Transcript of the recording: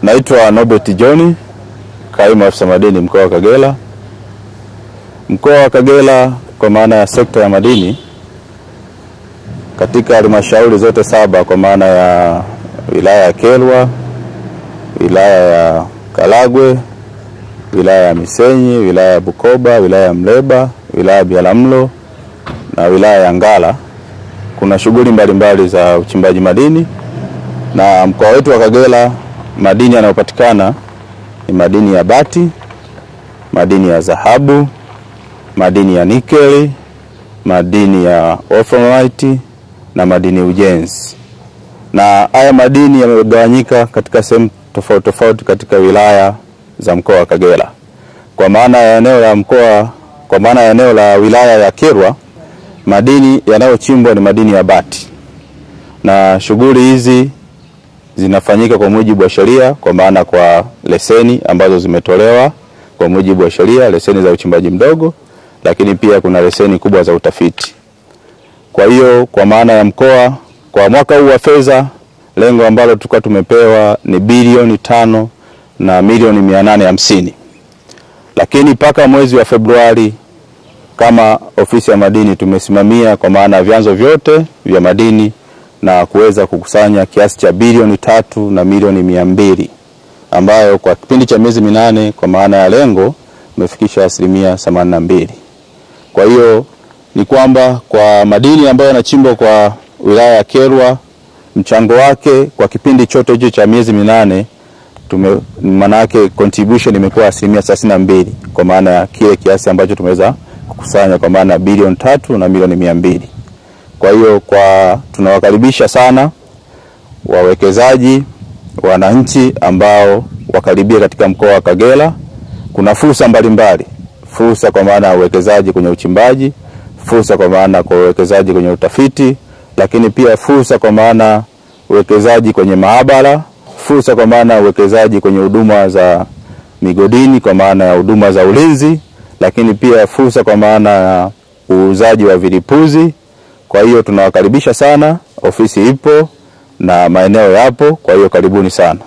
Naitwa Norbert John, kaimu afisa madini mkoa wa Kagera. Mkoa wa Kagera kwa maana ya sekta ya madini katika halmashauri zote 7 kwa maana ya wilaya ya Kyerwa, wilaya ya Karagwe, wilaya ya Misenyi, wilaya ya Bukoba, wilaya ya Mleba, wilaya ya Biharamulo na wilaya ya Ngara kuna shughuli mbalimbali za uchimbaji madini. Na mkoa wetu wa Kagera madini yanayopatikana ni madini ya bati, madini ya dhahabu, madini ya nikeli, madini ya wolframite na madini ujenzi. Na haya madini yamegawanyika katika sehemu tofauti tofauti katika wilaya za mkoa wa Kagera. Kwa maana ya eneo la wilaya ya Kyerwa, madini yanayochimbwa ni madini ya bati. Na shughuli hizi zinafanyika kwa mujibu wa sheria, kwa maana kwa leseni ambazo zimetolewa kwa mujibu wa sheria, leseni za uchimbaji mdogo, lakini pia kuna leseni kubwa za utafiti. Kwa hiyo kwa maana ya mkoa, kwa mwaka huu wa fedha, lengo ambalo tulikuwa tumepewa ni bilioni 5 na milioni 850. Lakini mpaka mwezi wa Februari kama ofisi ya madini tumesimamia kwa maana vyanzo vyote vya madini na kuweza kukusanya kiasi cha bilioni 3 na milioni 200, ambayo kwa kipindi cha miezi 8 kwa maana ya lengo umefikisha 82%. Kwa hiyo ni kwamba kwa madini ambayo yanachimbwa kwa wilaya ya Kyerwa, mchango wake kwa kipindi chote hicho cha miezi 8 maana yake contribution imekuwa 32% kwa maana ya kile kiasi ambacho tumeweza kukusanya kwa maana bilioni 3 na milioni 200. Kwa hiyo tunawakaribisha sana wawekezaji, wananchi ambao wakaribia katika mkoa wa Kagera. Kuna fursa mbalimbali, fursa kwa maana ya uwekezaji kwenye uchimbaji, fursa kwa maana kwa uwekezaji kwenye utafiti, lakini pia fursa kwa maana uwekezaji kwenye maabara, fursa kwa maana uwekezaji kwenye huduma za migodini kwa maana ya huduma za ulinzi, lakini pia fursa kwa maana ya uuzaji wa vilipuzi. Kwa hiyo tunawakaribisha sana, ofisi ipo na maeneo yapo, kwa hiyo karibuni sana.